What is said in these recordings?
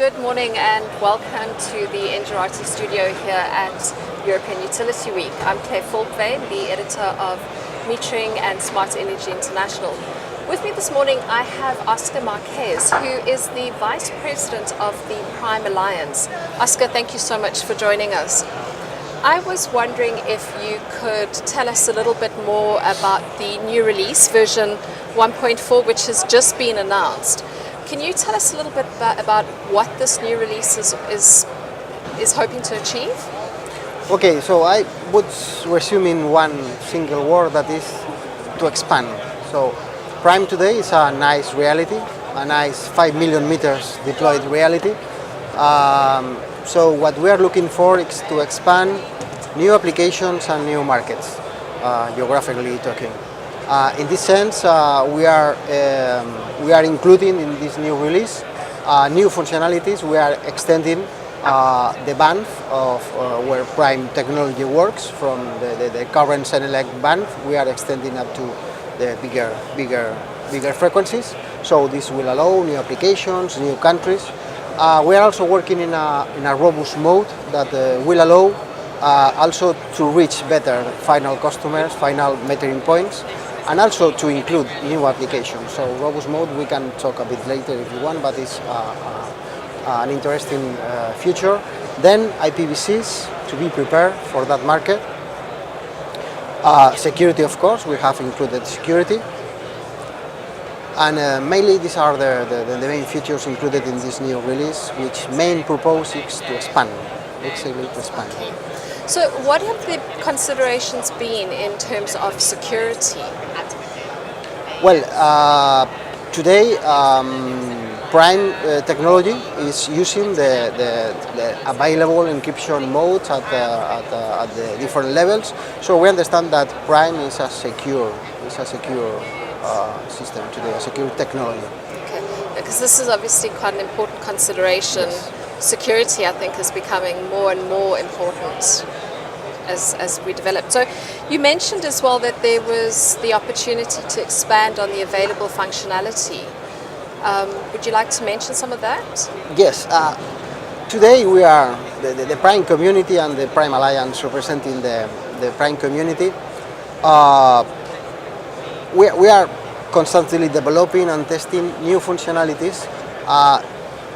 Good morning and welcome to the Geographic studio here at European Utility Week. I'm Claire Volkwyn, the editor of Metering and Smart Energy International. With me this morning I have Oscar Marquez, who is the Vice President of the Prime Alliance. Oscar, thank you so much for joining us. I was wondering if you could tell us a little bit more about the new release, version 1.4, which has just been announced. Can you tell us a little bit about what this new release is hoping to achieve? Okay, so I would resume in one single word, that is to expand. So Prime today is a nice reality, a nice 5 million meters deployed reality. So what we are looking for is to expand new applications and new markets, geographically talking. In this sense, we are including in this new release new functionalities. We are extending the band of where Prime technology works from the current Senelec band. We are extending up to the bigger frequencies. So this will allow new applications, new countries. We are also working in a robust mode that will allow also to reach better final customers, final metering points, and also to include new applications. So robust mode we can talk a bit later if you want, but it's an interesting future. Then IPv6 to be prepared for that market. Security, of course, we have included security. And mainly these are the main features included in this new release, which main purpose is to expand, basically to expand. So what have the considerations been in terms of security? Well, today Prime technology is using the available encryption modes at the different levels. So we understand that Prime is a secure system today, a secure technology. Okay, because this is obviously quite an important consideration. Yes. Security, I think, is becoming more and more important as we develop. So you mentioned as well that there was the opportunity to expand on the available functionality. Would you like to mention some of that? Yes. Today we are the Prime community and the Prime Alliance representing the Prime community. We are constantly developing and testing new functionalities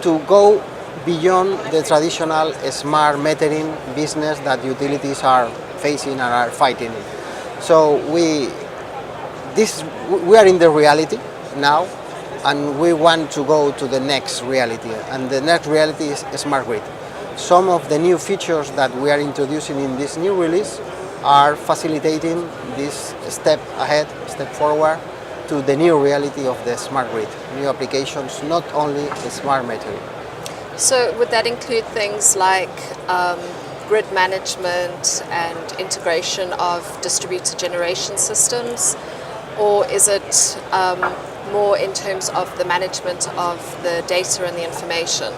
to go beyond the traditional smart metering business that utilities are facing and are fighting. So we are in the reality now, and we want to go to the next reality, and the next reality is smart grid. Some of the new features that we are introducing in this new release are facilitating this step ahead, step forward to the new reality of the smart grid, new applications, not only smart metering. So would that include things like grid management and integration of distributed generation systems, or is it more in terms of the management of the data and the information?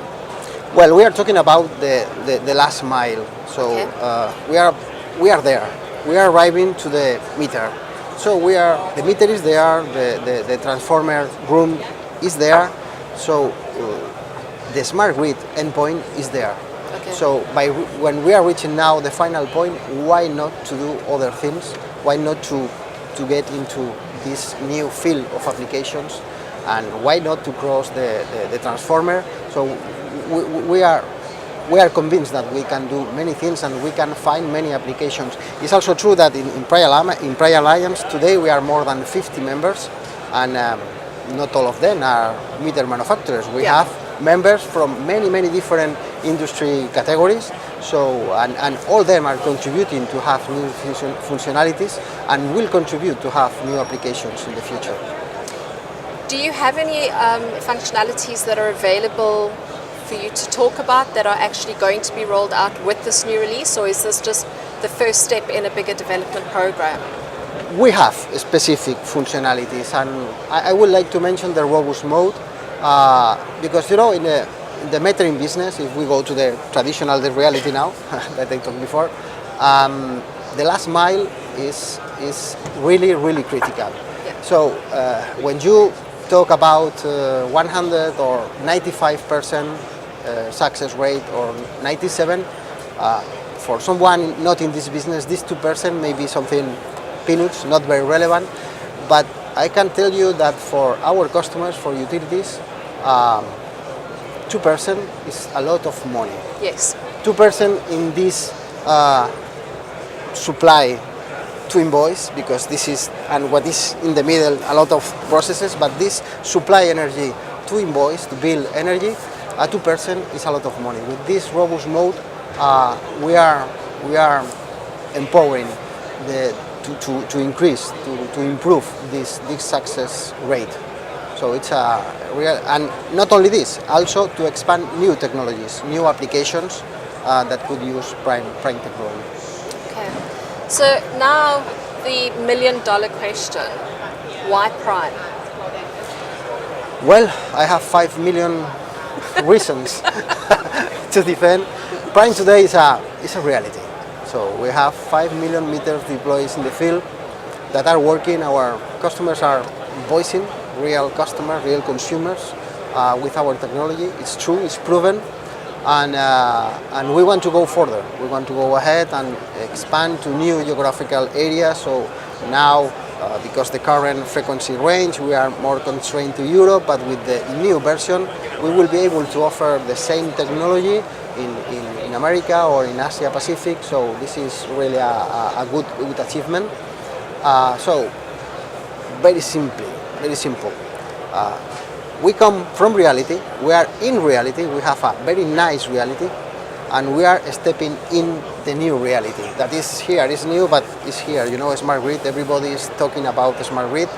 Well, we are talking about the last mile. So okay. We are there. We are arriving to the meter. So the meter is there, the transformer room is there. So the smart grid endpoint is there. Okay. So when we are reaching now the final point, why not to do other things? Why not to get into this new field of applications, and why not to cross the transformer? So we are convinced that we can do many things and we can find many applications. It's also true that in Prime Alliance today we are more than 50 members, and not all of them are meter manufacturers. We have members from many different industry categories. So and all of them are contributing to have new functionalities and will contribute to have new applications in the future. Do you have any functionalities that are available for you to talk about that are actually going to be rolled out with this new release, or is this just the first step in a bigger development program? We have specific functionalities, and I would like to mention the robust mode, because in the metering business, if we go to the traditional, the reality now that I talked before, the last mile is really critical. Yeah. So when you talk about 100 or 95% success rate or 97. For someone not in this business, this 2% may be something peanuts, not very relevant, but I can tell you that for our customers, for utilities, 2% is a lot of money. Yes. 2% in this supply to invoice, because this is, and what is in the middle, a lot of processes, but this supply energy to invoice, to bill energy, 2% is a lot of money. With this robust mode, we are empowering to increase, to improve this success rate. So it's a real, and not only this, also to expand new technologies, new applications that could use prime technology. Okay. So now the $1 million question: why Prime? Well, I have 5 million reasons to defend. Prime today is a reality. So we have 5 million meters deployed in the field that are working. Our customers are voicing, real customers, real consumers with our technology. It's true, it's proven, and we want to go further. We want to go ahead and expand to new geographical areas. So now, because the current frequency range, we are more constrained to Europe, but with the new version, we will be able to offer the same technology in America or in Asia Pacific. So this is really a good achievement. So very simple. We come from reality, we are in reality, we have a very nice reality, and we are stepping in the new reality that is here. It's new, but it's here. You know, smart grid, everybody is talking about the smart grid,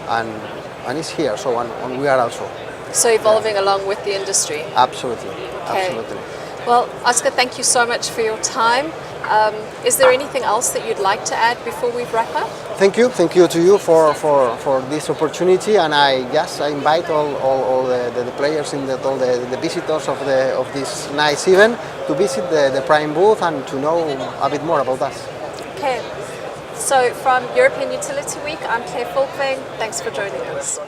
and it's here. So and we are also. So evolving along with the industry. Absolutely, Okay. absolutely. Well, Oscar, thank you so much for your time. Is there anything else that you'd like to add before we wrap up? Thank you to you for this opportunity, and I invite all the players all the visitors of this nice event to visit the Prime booth and to know a bit more about us. Okay. So from European Utility Week, I'm Volkwyn. Thanks for joining us.